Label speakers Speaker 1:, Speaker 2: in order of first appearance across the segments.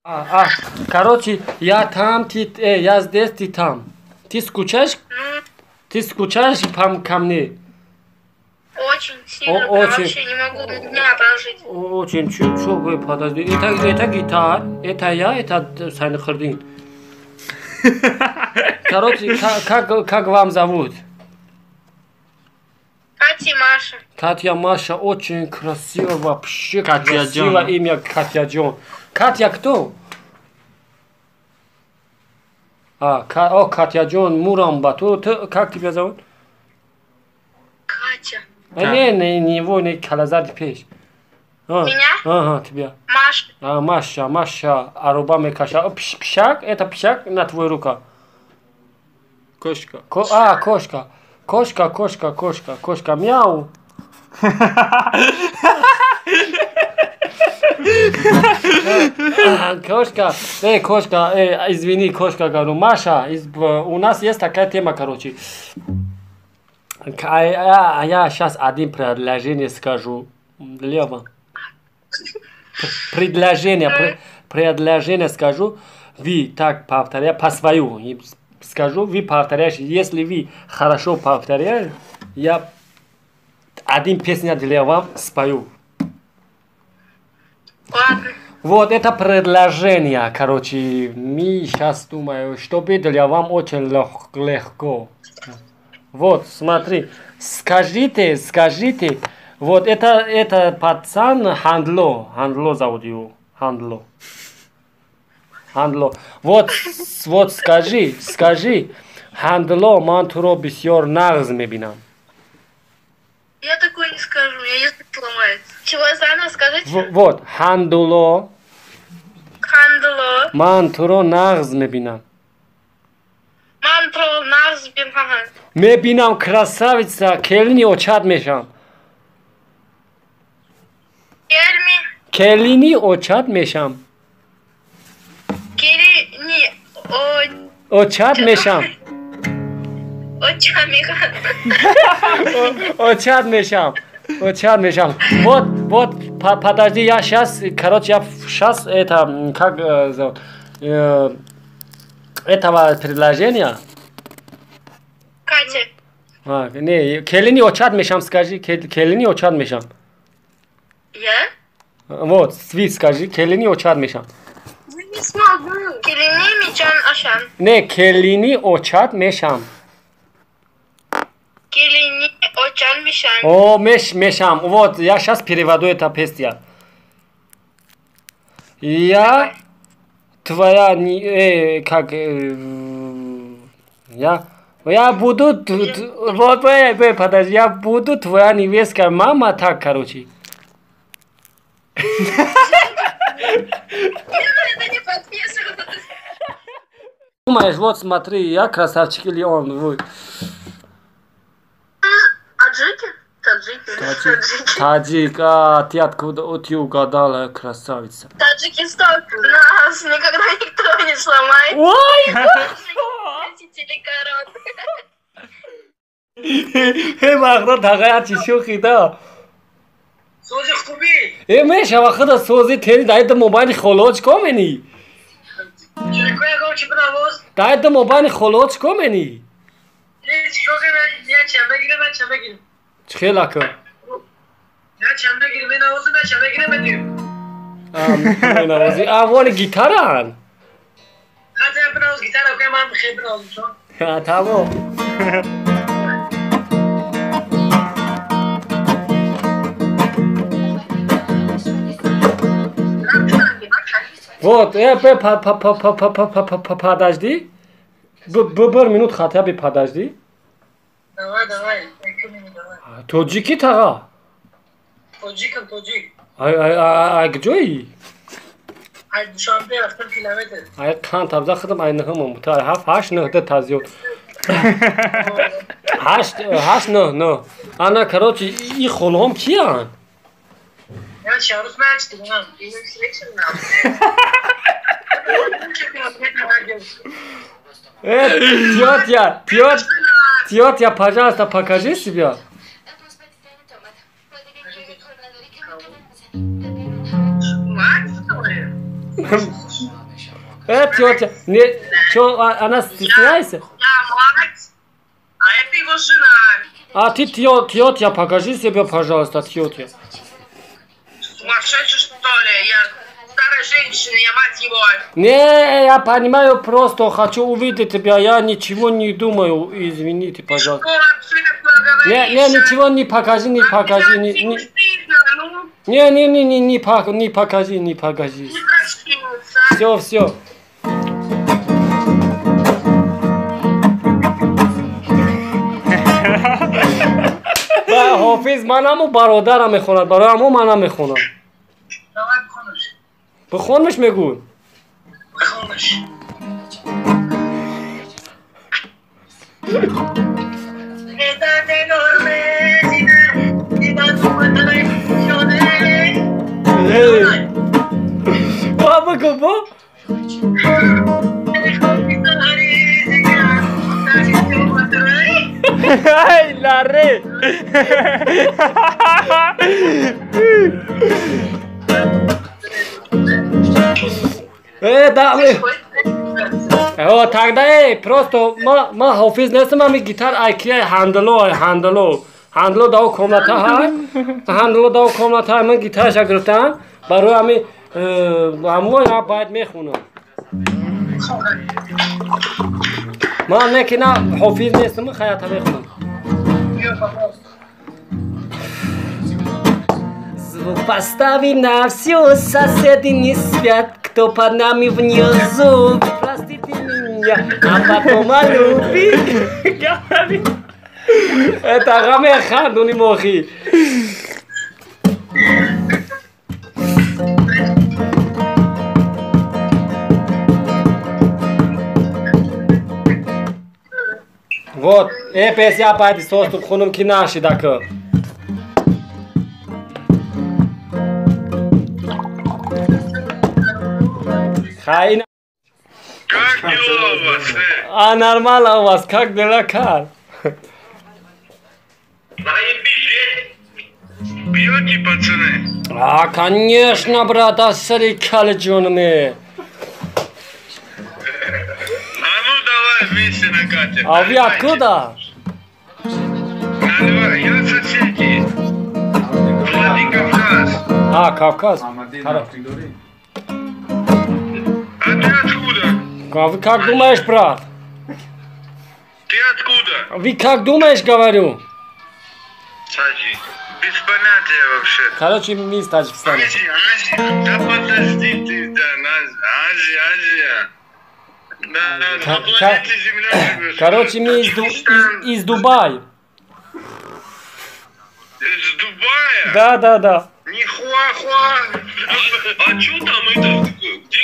Speaker 1: Короче, я там, я здесь, ты там. Ты скучаешь? Ты скучаешь ко мне?
Speaker 2: Очень сильно, прям
Speaker 1: Очень.
Speaker 2: вообще не могу дня прожить.
Speaker 1: Очень, что вы, подожди. Это гитара, это я, это Сайнхардин. Короче, как вам зовут?
Speaker 2: Катя и Маша.
Speaker 1: Катя, Маша, очень красиво, вообще
Speaker 3: Катя
Speaker 1: красиво
Speaker 3: Джон.
Speaker 1: имя Катя Джон. Катя кто? Катя Джон, Мурамба. Как тебя зовут?
Speaker 2: Катя.
Speaker 1: Не его, не Калазади Пеш.
Speaker 2: Меня?
Speaker 1: Ага, тебя.
Speaker 2: Маша.
Speaker 1: Маша, Аруба Мекаша. Пшак, это пшак на твою руку.
Speaker 3: Кошка.
Speaker 1: Кошка. Кошка, мяу. Кошка, извини, кошка, говорю, Маша, у нас есть такая тема, короче. Я сейчас один предложение скажу. Лева. Предложение скажу. Вы так повторяете, по свою. Скажу, вы повторяете. Если вы хорошо повторяете, я один песню для вас спою.
Speaker 2: Ладно.
Speaker 1: Вот это предложение, короче, мы сейчас думаю, чтобы для вам очень легко. Вот, смотри, скажите, вот это пацан Хандло зовут его, Хандло. Вот скажи, Хандло, ман туро бисёр нағз мебинам.
Speaker 2: Я такое не скажу, у меня язык сломается. Чего заново скажите?
Speaker 1: Вот, Хандло, ман туро нағз мебинам.
Speaker 2: Мантро нағз бинхан.
Speaker 1: Мебинам, красавица, келини очад мешам. Келини очад мешам.
Speaker 2: Келини
Speaker 1: Очад мешам. Очад мешам. Вот, подожди, я сейчас, короче, это, как зовут, этого предложения.
Speaker 2: Катя.
Speaker 1: Не, келини очад мешам, скажи, келини очад мешам.
Speaker 2: Я?
Speaker 1: Вот, свит скажи, келини очад мешам.
Speaker 2: Не смогу. Келини мечан ашан.
Speaker 1: Не, келини очад мешам.
Speaker 2: Келини очан мешан.
Speaker 1: О, мешам. Вот, я сейчас переведу это песню. Я твоя, я буду, вот, подожди, я буду твоя невестка, мама, так, короче.
Speaker 2: Это не подписывается.
Speaker 1: Думаешь, вот смотри, я красавчик или он, вы.
Speaker 2: Таджики?
Speaker 1: Таджик, ты откуда, ты угадала, красавица.
Speaker 2: Таджикистан. Нас никогда никто не сломает.
Speaker 1: Ой! مغرا دقیقا چی شو خیدا
Speaker 4: سوزی خوبی
Speaker 1: میشه وقت سوزی تیری داید موبایل خلوچ کومنی
Speaker 4: چرکوی گو چی بناوز
Speaker 1: داید موبایل خلوچ کومنی
Speaker 4: هیچ شوکه من یا چمه گیره من چمه گیرم
Speaker 1: خیلی که
Speaker 4: یا چمه گیره من نوزم من چمه گیره من دیرم
Speaker 1: نوازی اول گیتارن
Speaker 4: خاطر بناوز گیتار اوکی من خیلی بناوزم چون
Speaker 1: تمام Вот, подожди. Бір минут хотя бы подожди.
Speaker 4: Давай, 2 минут давай.
Speaker 1: Тоджики тага.
Speaker 4: Тоджик.
Speaker 1: Ай, где?
Speaker 4: Ай, Душанбе, 80 километр.
Speaker 1: Ай, кан табза хадам ай нахам мута. Хаш нахда тазио. Хаш no. Ана, короче, и холом киян.
Speaker 4: Я Шарус Мэнч, ты нам.
Speaker 1: Тетя, пожалуйста, покажи себя.
Speaker 4: Мать, что ли?
Speaker 1: Тетя, что, она стесняется?
Speaker 2: Я мать, а это его жена.
Speaker 1: А ты тетя, покажи себя, пожалуйста, тетя.
Speaker 2: Сумасшедший, что ли? Я старая женщина, я мать его.
Speaker 1: Не, я понимаю, просто хочу увидеть тебя, я ничего не думаю, извините, пожалуйста.
Speaker 2: Что вообще такое говоришь?
Speaker 1: Не, ничего не покажи, не покажи, не покажи, не покажи. Все. حافظ منم و برادرم میخوند برای همون منم میخونم بخونمش میگو بگو ¡Ay, la red! Dame! Тогда, просто, ма حافظ نیستم همی گیتار ایکی هندلو داو کاملتا های من گیتارش گرفتم برای همی همون یا باید میخونم من نه که نه حافظ نیستم خیاطه میخونم Поставим на все, соседи не спят, кто под нами внизу, простите меня, а потом люби, говори. Это Рамер Хан, ну не мохи. Вот, песня пойди соступ хунум кинаши дака. Хайна.
Speaker 5: Как дела у вас?
Speaker 1: А нормально у вас, как дела, Кар?
Speaker 5: Пьете, пацаны?
Speaker 1: А, конечно, брат, асари каледжонами.
Speaker 5: А ну давай вместе накатим.
Speaker 1: А вы откуда?
Speaker 5: Наливай, я соседи. Владикавказ.
Speaker 1: А, Кавказ.
Speaker 5: А ты откуда?
Speaker 1: А вы как думаешь, брат?
Speaker 5: Ты откуда?
Speaker 1: Вы как думаешь, говорю?
Speaker 5: Саджи, без понятия вообще.
Speaker 1: Короче, мы из Таджикистана.
Speaker 5: Азия. Да подожди ты, да, Азия. Да, на планете Земля живешь.
Speaker 1: Короче, мы из Дубая.
Speaker 5: Из Дубая?
Speaker 1: Да.
Speaker 5: Нихуахуа. А чё там это? Где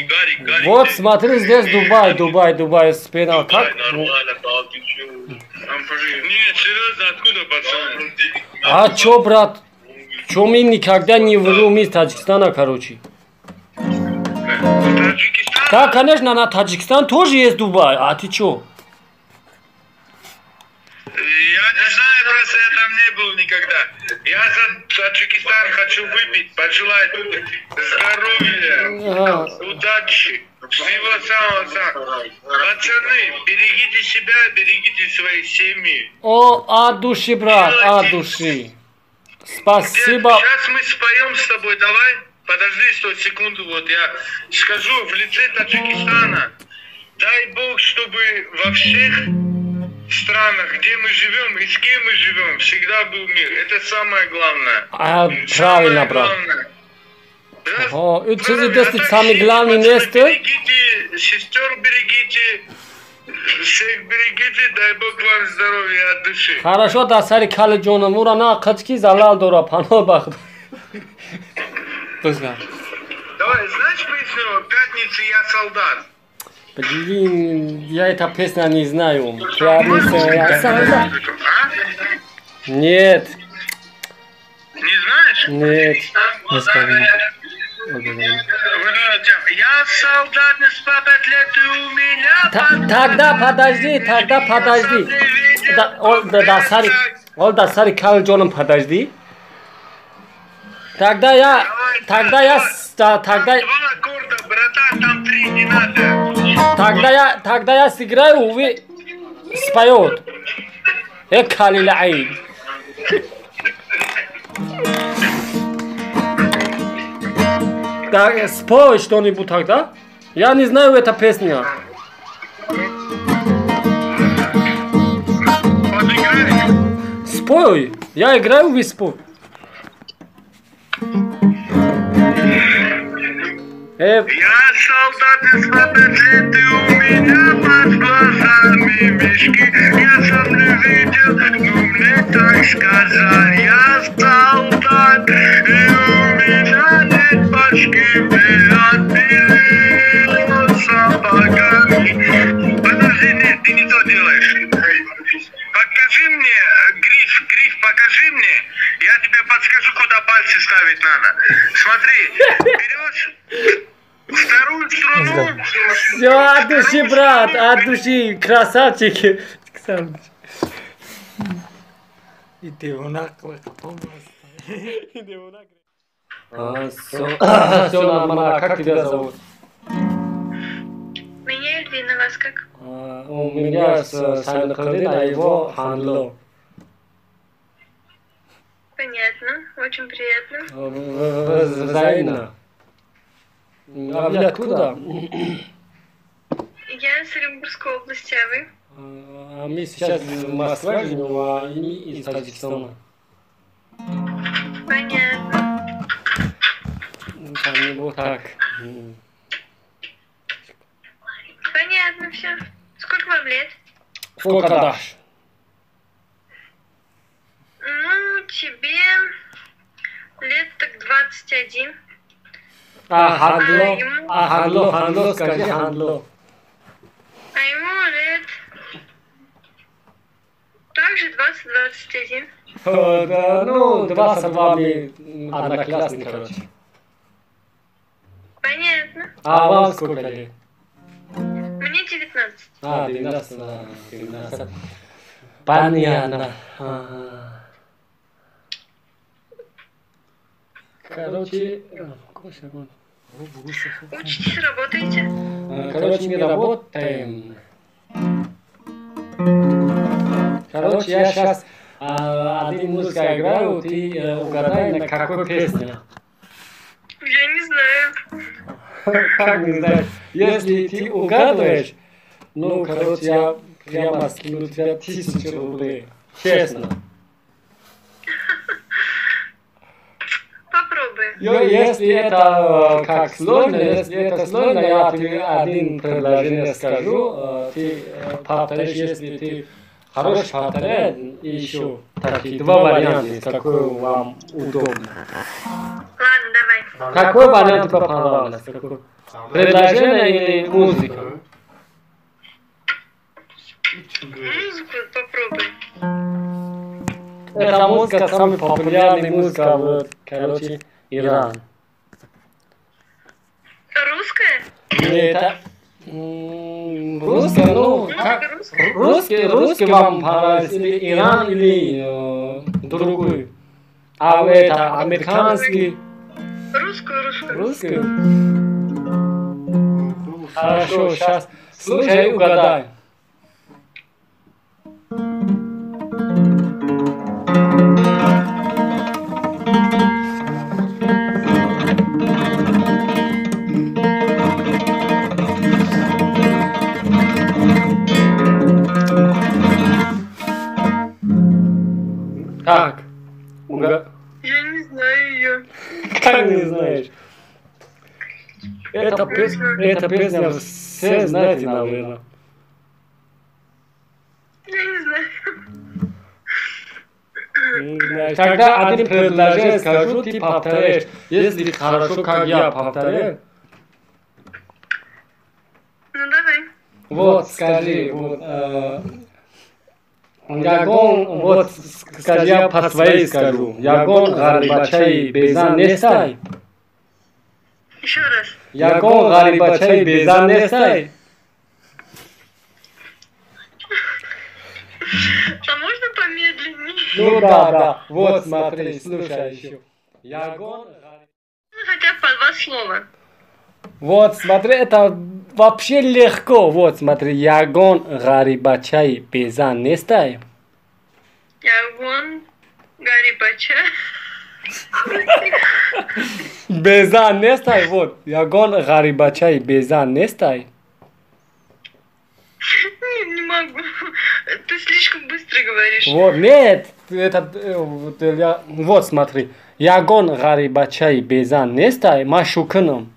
Speaker 5: Гарри?
Speaker 1: Вот, смотри, здесь Дубай, спина. Как?
Speaker 5: Нормально, ты чё? Не, серьезно, откуда, пацаны?
Speaker 1: А чё, брат? Чё мы никогда не врем из Таджикистана, короче.
Speaker 5: Таджикистан?
Speaker 1: Да, конечно, на Таджикистан тоже есть Дубай. А ты чё?
Speaker 5: Я не знаю, просто я там не был никогда. Я за Таджикистан хочу выпить, пожелать здоровья, удачи, всего самого. Пацаны, берегите себя, берегите свои семьи.
Speaker 1: О, от души, брат, от души. Спасибо.
Speaker 5: Сейчас мы споем с тобой, давай. Подожди 100 секунд, вот я скажу в лице Таджикистана. Дай Бог, чтобы во всех странах, где мы живем и с кем мы живем, всегда был мир. Это самое главное.
Speaker 1: Правильно, брат. О, это самое главное место.
Speaker 5: Берегите, сестер берегите, всех берегите, дай Бог вам здоровья от души.
Speaker 1: Хорошо, да, сари кали джона, мурана, качки залал дора, пано бахт.
Speaker 5: Давай, знаешь песню «Пятница, я солдат»?
Speaker 1: Блин, я эту песню не знаю. Пятница, я солдат. Нет.
Speaker 5: Не знаешь?
Speaker 1: Нет.
Speaker 5: Я солдат, не спа 5 лет, и у меня...
Speaker 1: Тогда подожди. Да, сари кали джоном подожди. Тогда я...
Speaker 5: Два аккорда, братан, там не надо.
Speaker 1: Тогда я сыграю, вы споет. Экалилай. Так, спой что-нибудь тогда. Я не знаю эту песню.
Speaker 5: Подыграй.
Speaker 1: Спой. Я играю, вы спой.
Speaker 5: Я солдат из победы, у меня под глазами мешки. Я сам не видел, но мне так сказали. Я солдат, и у меня нет башки. Вы отбили сапогами. Подожди, нет, ты не то делаешь. Покажи мне, Гриф, покажи мне. Я тебе подскажу, куда пальцы ставить надо. Смотри, берешь вторую струну.
Speaker 1: Все, от души, брат, от души, красавчики.
Speaker 3: Иди в наклик,
Speaker 1: Все нормально, как тебя зовут?
Speaker 2: Меня Эльвина, вас как?
Speaker 1: У меня Сайнакалин, а его Ханло.
Speaker 2: Понятно, очень приятно.
Speaker 1: Взаимно. А вы откуда?
Speaker 2: Я из Оренбургской области, а вы?
Speaker 1: А мы сейчас в Москве живем, а они из Таджикистана.
Speaker 2: Понятно.
Speaker 1: Там вот так.
Speaker 2: Понятно все. Сколько вам лет?
Speaker 1: Сколько дашь?
Speaker 2: Ну, тебе лет так 21.
Speaker 1: Ханло, скажи Ханло.
Speaker 2: А ему лет также 20-21.
Speaker 1: Да, ну, 22 мы одноклассник, короче.
Speaker 2: Понятно.
Speaker 1: А вам сколько лет?
Speaker 2: Мне 19.
Speaker 1: 19. Понятно. Короче,
Speaker 2: Учитесь, работаете?
Speaker 1: короче, мы работаем. Короче, я сейчас один музыку играю, ты угадай, на какой песне.
Speaker 2: Я не знаю.
Speaker 1: Как не знаешь? Если ты угадываешь, ну, короче, я прямо скину тебе 1000 рублей. Честно.
Speaker 2: Попробуем.
Speaker 1: Если это как сложно, если это сложно, я тебе один предложение скажу. Ты повторишь, если ты хороший повторяешь, и еще такие два варианта, какой вам удобно.
Speaker 2: Ладно, давай.
Speaker 1: Какой вариант тебе понравился? Какой? Предложение или музыка?
Speaker 2: Музыку попробуй.
Speaker 1: Это музыка, самая популярная музыка в, короче, Иран.
Speaker 2: Русская?
Speaker 1: Это русская, ну, как, русский вам понравился, или Иран, или другой? А это американский?
Speaker 2: Русскую.
Speaker 1: Хорошо, сейчас слушай, угадай. Так,
Speaker 2: Я не знаю ее.
Speaker 1: как не знаешь? Эта песня все знаете, наверное.
Speaker 2: Я не знаю.
Speaker 1: Тогда один предложение скажу, ты повторяешь. Если хорошо, как я повторяю.
Speaker 2: Ну давай.
Speaker 1: Вот, скажи, вот, Ягон, вот, скажи, я по своей скажу. Ягон, гарибачай, безан не стай.
Speaker 2: Еще раз.
Speaker 1: Ягон, гарибачай, безан не стай.
Speaker 2: А можно помедленнее?
Speaker 1: Ну да, вот смотри, слушай еще. Ягон,
Speaker 2: Ну, хотя бы по 2 слова.
Speaker 1: вот, смотри, это вообще легко. Вот, смотри, ягон гарибачай безан нестай.
Speaker 2: Ягон гарибача.
Speaker 1: Безан нестай, вот. Ягон гарибачай безан нестай.
Speaker 2: Не могу. Ты слишком быстро говоришь.
Speaker 1: Вот, нет, это, вот смотри. Ягон гарибачай безан нестай, машуканом.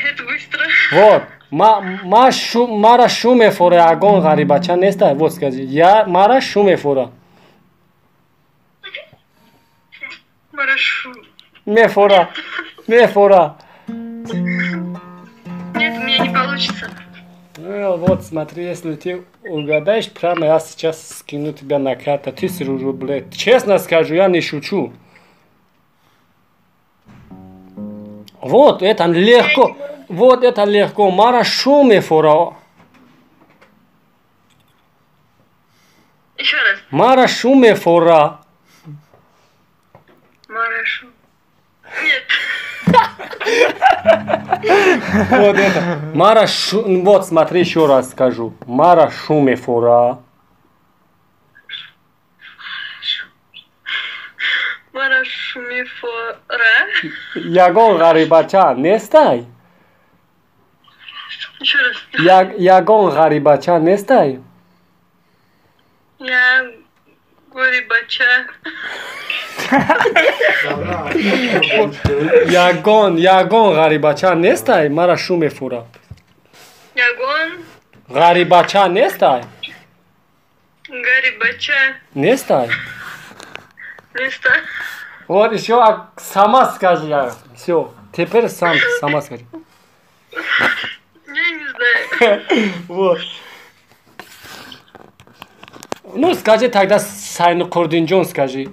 Speaker 2: Это быстро.
Speaker 1: Вот. Мара шуме фора ягон гарибача нестай. Вот скажи. Я мара шуме фора.
Speaker 2: Марашу.
Speaker 1: Мефора. Мефора.
Speaker 2: Нет, у меня не получится.
Speaker 1: Вот смотри, если ты угадаешь, прямо я сейчас скину тебя на карту 1000 рублей. Честно скажу, я не шучу. Вот это легко. Вот это легко. Мара шуме фора.
Speaker 2: Еще раз.
Speaker 1: Мара шуме фора.
Speaker 2: Марашу. Нет.
Speaker 1: Вот это. Вот смотри, еще раз скажу. Мара шуме фора.
Speaker 2: Марашу мифора.
Speaker 1: Ягон гарибача нестай.
Speaker 2: Еще раз.
Speaker 1: Ягон гарибача нестай.
Speaker 2: Я гарибача.
Speaker 1: Ягон гарибача нестай. Мара шуме фора.
Speaker 2: Ягон
Speaker 1: Гарибача нестай.
Speaker 2: гарибача.
Speaker 1: Нестай.
Speaker 2: Место.
Speaker 1: Вот еще сама скажи. Все. Теперь сама скажи.
Speaker 2: Я не знаю.
Speaker 1: Вот. Ну, скажи тогда Сайну Курдинджон скажи.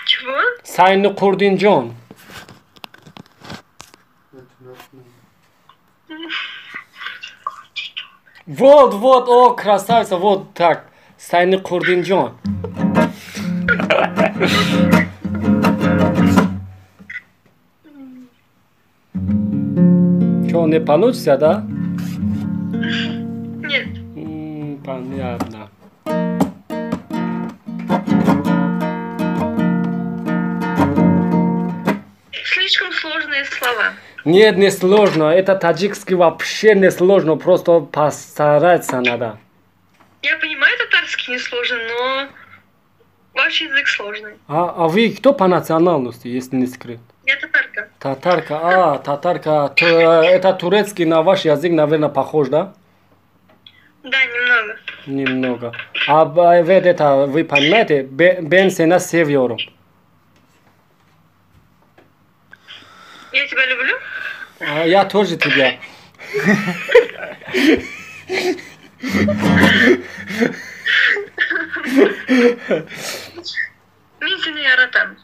Speaker 2: Чего?
Speaker 1: Сайну Курдинджон. Вот, о, красавица, вот так. Сайну Курдинджон. Что, не получится, да?
Speaker 2: Нет.
Speaker 1: Понятно.
Speaker 2: Слишком сложные слова.
Speaker 1: Нет, не сложно. Это таджикский вообще не сложно. Просто постараться надо.
Speaker 2: Я понимаю, татарский не сложно, но ваш язык сложный.
Speaker 1: А вы кто по национальности, если не секрет?
Speaker 2: Я татарка.
Speaker 1: Татарка. Татарка. Это турецкий на ваш язык, наверное, похож, да?
Speaker 2: Да, немного.
Speaker 1: Немного. А вы понимаете, Бен сена seviyorum.
Speaker 2: Я тебя люблю.
Speaker 1: Я тоже тебя.
Speaker 2: Мен сені яратамын.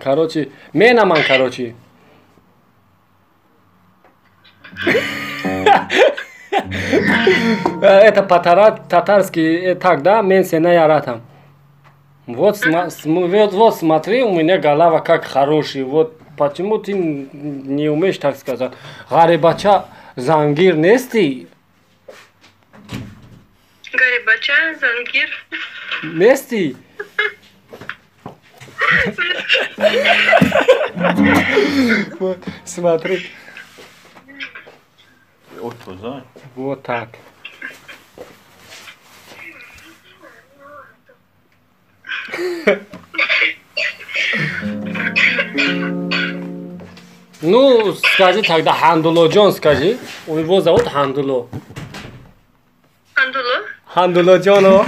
Speaker 1: Короче, менаман, короче. Это по-татарски так, да? Мен сені яратам. Вот смотри, у меня голова как хороший. Вот почему ты не умеешь так сказать? Гарибача зангир нести?
Speaker 2: Гарибача, зангир.
Speaker 1: Нести? Вот, смотри. Вот так. Ну, скажи тогда Хандуло Джон, скажи. Его зовут Хандуло.
Speaker 2: Хандуло?
Speaker 1: Хандуло Джоно.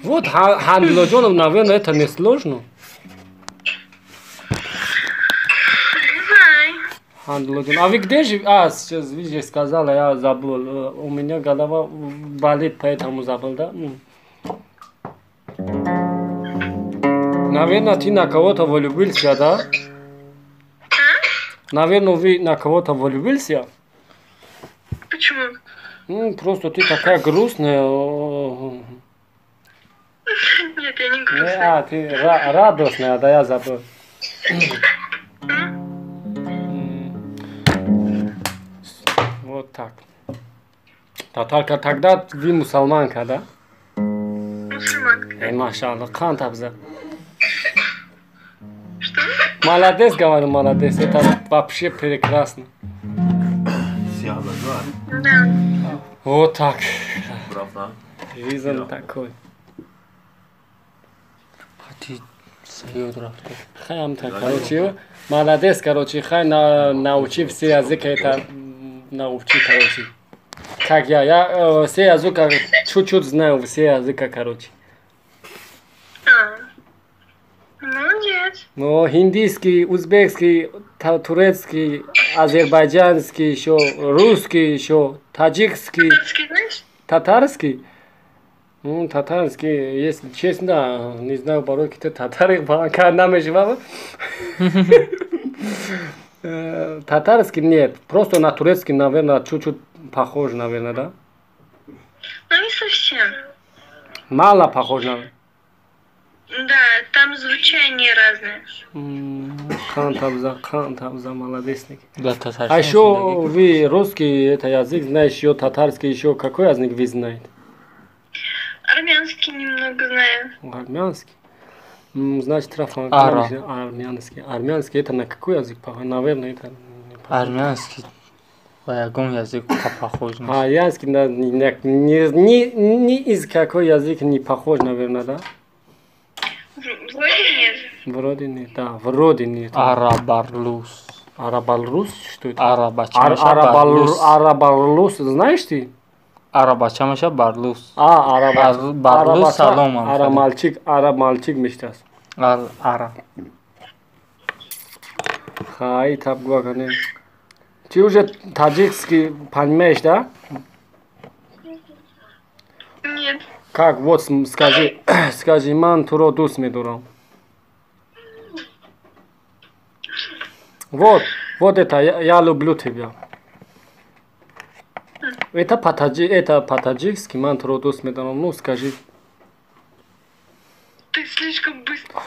Speaker 1: Вот Хандуло Джон, наверное, это не сложно.
Speaker 2: Не знаю.
Speaker 1: Хандуло Джон. А вы где же? Сейчас, вы же сказала, я забыл. У меня голова болит, поэтому забыл, да? Наверное, ты на кого-то влюбился, да? Наверное, вы на кого-то влюбился?
Speaker 2: Почему?
Speaker 1: Просто ты такая грустная.
Speaker 2: Нет, я не
Speaker 1: Не,
Speaker 2: грустная.
Speaker 1: а, ты радостная, да я забыл. Вот так. Да только тогда вы мусульманка, да?
Speaker 2: Мусульманка.
Speaker 1: Эй, машаллах, қан табза.
Speaker 2: Что?
Speaker 1: Молодец, говорю, молодец. Это вообще прекрасно.
Speaker 6: Сиала,
Speaker 2: Да.
Speaker 1: Вот так.
Speaker 6: правда?
Speaker 1: Ризан такой.
Speaker 3: Хати саёд рафта.
Speaker 1: Хам так, короче, молодец, короче, хай научи все языки, это научи, короче. Как я все языка чуть-чуть знаю, все языка, короче.
Speaker 2: Молодец.
Speaker 1: Но индийский, узбекский, турецкий, азербайджанский, еще русский, еще таджикский,
Speaker 2: Татарский знаешь?
Speaker 1: татарский. Ну, татарский, если честно, не знаю, порой какие-то татары, пока нами живут. Татарский нет, просто на турецкий, наверное, чуть-чуть похож, наверное, да?
Speaker 2: Ну, не совсем.
Speaker 1: Мало похож, наверное.
Speaker 2: Да, там звучание разное.
Speaker 1: Қан табза, молодецник.
Speaker 3: Да, татарстан.
Speaker 1: А еще вы русский это язык знаешь, еще татарский, еще какой язык вы знаете?
Speaker 2: Армянский немного знаю.
Speaker 1: Армянский. Значит, Рафан,
Speaker 3: Ара.
Speaker 1: армянский. Армянский это на какой язык похож? Наверное, это...
Speaker 3: Армянский. Ваягон язык похож.
Speaker 1: Армянский ни из какой язык не похож, наверное, да?
Speaker 2: Вроде нет.
Speaker 1: Вроде нет, да, вроде нет.
Speaker 3: Арабарлус.
Speaker 1: Арабалрус, что это?
Speaker 3: Арабачамаша барлус.
Speaker 1: Арабалрус, знаешь ты?
Speaker 3: Арабачамаша барлус.
Speaker 1: Барлус
Speaker 3: салом.
Speaker 1: Араб мальчик мечтас.
Speaker 3: Ара.
Speaker 1: Хай, так гуагане. Ты уже таджикский понимаешь, да?
Speaker 2: Нет.
Speaker 1: Как, вот скажи, скажи, ман туро дус медурам. Вот это, я люблю тебя. Это по-таджикски, ман туро дус медурам, ну скажи.
Speaker 2: Ты слишком быстро.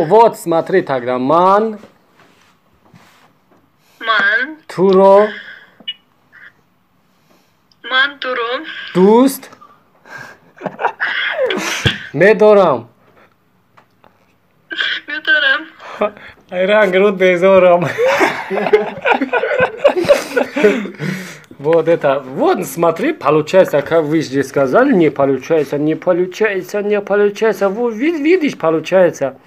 Speaker 1: Вот смотри тогда, ман туро
Speaker 2: Мантуро.
Speaker 1: дуст медурам.
Speaker 2: Мютарам.
Speaker 1: Айран груд безорам. Вот это, вот смотри, получается, как вы здесь сказали, не получается. Вот видишь, получается.